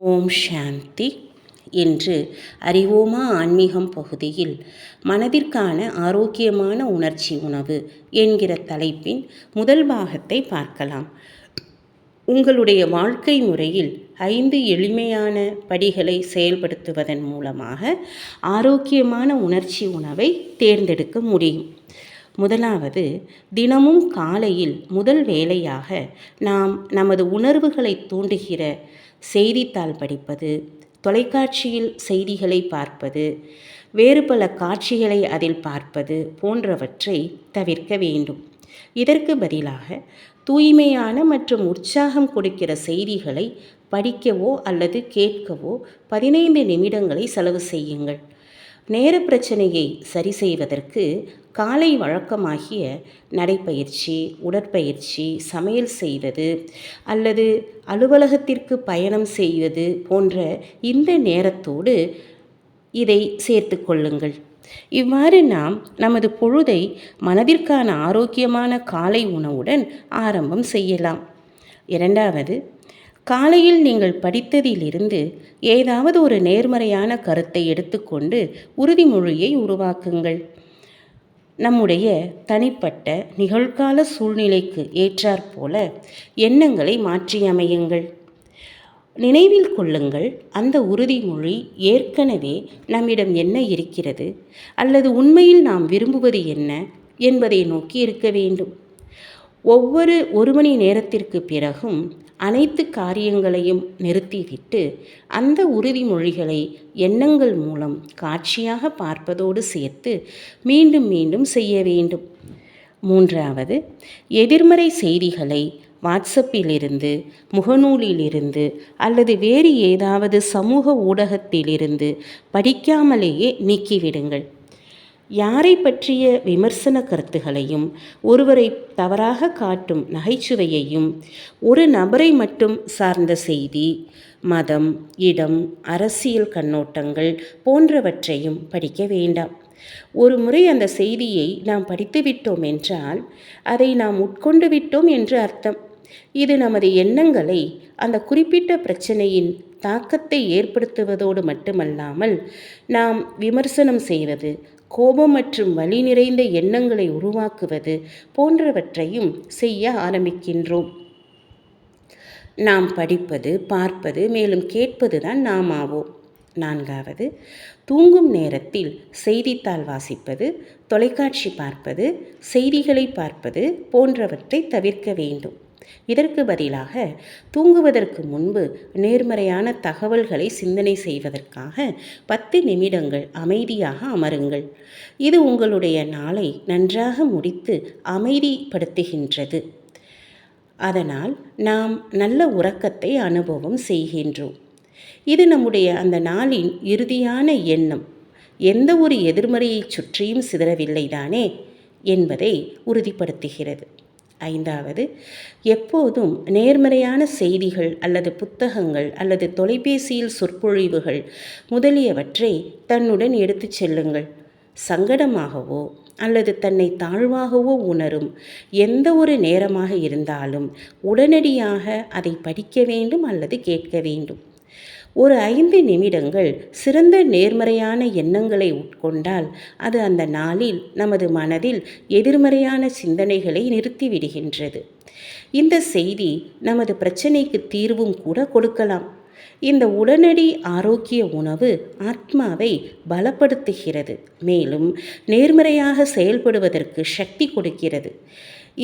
ஓம் சாந்தி. என்று அறிவோமா ஆன்மீகம் பகுதியில் மனதிற்கான ஆரோக்கியமான உணர்ச்சி உணவு என்கிற தலைப்பின் முதல் பாகத்தை பார்க்கலாம். உங்களுடைய வாழ்க்கை முறையில் 5 எளிமையான படிகளை செயல்படுத்துவதன் மூலமாக ஆரோக்கியமான உணர்ச்சி உணவை தேர்ந்தெடுக்க முடியும். முதலாவது, தினமும் காலையில் முதல் வேளையாக நாம் நமது உணர்வுகளை தூண்டுகிற செய்தித்தாள் படிப்பது, தொலைக்காட்சியில் செய்திகளை பார்ப்பது, வேறு பல காட்சிகளை அதில் பார்ப்பது போன்றவற்றை தவிர்க்க வேண்டும். இதற்கு பதிலாக தூய்மையான மற்றும் உற்சாகம் கொடுக்கிற செய்திகளை படிக்கவோ அல்லது கேட்கவோ 15 நிமிடங்களை செலவு செய்யுங்கள். நேர பிரச்சனையை சரி செய்வதற்கு காலை வழக்கமாகிய நடைப்பயிற்சி, உடற்பயிற்சி, சமையல் செய்வது அல்லது அலுவலகத்திற்கு பயணம் செய்வது போன்ற இந்த நேரத்தோடு இதை சேர்த்து கொள்ளுங்கள். இவ்வாறு நாம் நமது பொழுதை மனதிற்கான ஆரோக்கியமான காலை உணவுடன் ஆரம்பம் செய்யலாம். இரண்டாவது, காலையில் நீங்கள் படித்ததிலிருந்து ஏதாவது ஒரு நேர்மறையான கருத்தை எடுத்துக்கொண்டு உறுதிமொழியை உருவாக்குங்கள். நம்முடைய தனிப்பட்ட நிகழ்கால சூழ்நிலைக்கு ஏற்றாற்போல எண்ணங்களை மாற்றியமையுங்கள். நினைவில் கொள்ளுங்கள், அந்த உறுதிமொழி ஏற்கனவே நம்மிடம் என்ன இருக்கிறது அல்லது உண்மையில் நாம் விரும்புவது என்ன என்பதை நோக்கி இருக்க வேண்டும். ஒவ்வொரு 1 மணி நேரத்திற்கு பிறகும் அனைத்து காரியங்களையும் நிறுத்திவிட்டு அந்த உறுதிமொழிகளை எண்ணங்கள் மூலம் காட்சியாக பார்ப்பதோடு சேர்த்து மீண்டும் மீண்டும் செய்ய வேண்டும். மூன்றாவது, எதிர்மறை செய்திகளை வாட்ஸ்அப்பிலிருந்து, முகநூலிலிருந்து அல்லது வேறு ஏதாவது சமூக ஊடகத்திலிருந்து படிக்காமலேயே நீக்கிவிடுங்கள். யாரை பற்றிய விமர்சன கருத்துகளையும், ஒருவரை தவறாக காட்டும் நகைச்சுவையையும், ஒரு நபரை மட்டும் சார்ந்த செய்தி, மதம், இடம், அரசியல் கண்ணோட்டங்கள் போன்றவற்றையும் படிக்க வேண்டாம். ஒரு முறை அந்த செய்தியை நாம் படித்துவிட்டோம் என்றால் அதை நாம் உட்கொண்டு விட்டோம் என்று அர்த்தம். இது நமது எண்ணங்களை அந்த குறிப்பிட்ட பிரச்சனையின் தாக்கத்தை ஏற்படுத்துவதோடு மட்டுமல்லாமல் நாம் விமர்சனம் செய்வது, கோபம் மற்றும் வலி நிறைந்த எண்ணங்களை உருவாக்குவது போன்றவற்றையும் செய்ய ஆரம்பிக்கின்றோம். நாம் படிப்பது, பார்ப்பது, மேலும் கேட்பது தான் நாம் ஆவோம். நான்காவது, தூங்கும் நேரத்தில் செய்தித்தாள் வாசிப்பது, தொலைக்காட்சி பார்ப்பது, செய்திகளை பார்ப்பது போன்றவற்றை தவிர்க்க வேண்டும். இதற்கு பதிலாக தூங்குவதற்கு முன்பு நேர்மறையான தகவல்களை சிந்தனை செய்வதற்காக 10 நிமிடங்கள் அமைதியாக அமருங்கள். இது உங்களுடைய நாளை நன்றாக முடித்து அமைதிப்படுத்துகின்றது. அதனால் நாம் நல்ல உறக்கத்தை அனுபவம் செய்கின்றோம். இது நம்முடைய அந்த நாளின் இறுதியான எண்ணம் எந்த ஒரு எதிர்மறையை சுற்றியும் சிதறவில்லை தானே என்பதை உறுதிப்படுத்துகிறது. ஐந்தாவது, எப்போதும் நேர்மறையான செய்திகள் அல்லது புத்தகங்கள் அல்லது தொலைபேசியில் சொற்பொழிவுகள் முதலியவற்றை தன்னுடன் எடுத்துச் செல்லுங்கள். சங்கடமாகவோ அல்லது தன்னை தாழ்வாகவோ உணரும் எந்த ஒரு நேரமாக இருந்தாலும் உடனடியாக அதை படிக்க வேண்டும் அல்லது கேட்க வேண்டும். ஒரு 5 நிமிடங்கள் சிறந்த நேர்மறையான எண்ணங்களை உட்கொண்டால் அது அந்த நாளில் நமது மனதில் எதிர்மறையான சிந்தனைகளை நிறுத்திவிடுகின்றது. இந்த செய்தி நமது பிரச்சனைக்கு தீர்வும் கூட கொடுக்கலாம். இந்த உடனடி ஆரோக்கிய உணவு ஆத்மாவை பலப்படுத்துகிறது, மேலும் நேர்மறையாக செயல்படுவதற்கு சக்தி கொடுக்கிறது.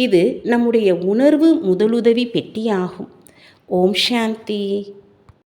இது நம்முடைய உணர்வு முதலுதவி பெட்டியாகும். ஓம் சாந்தி.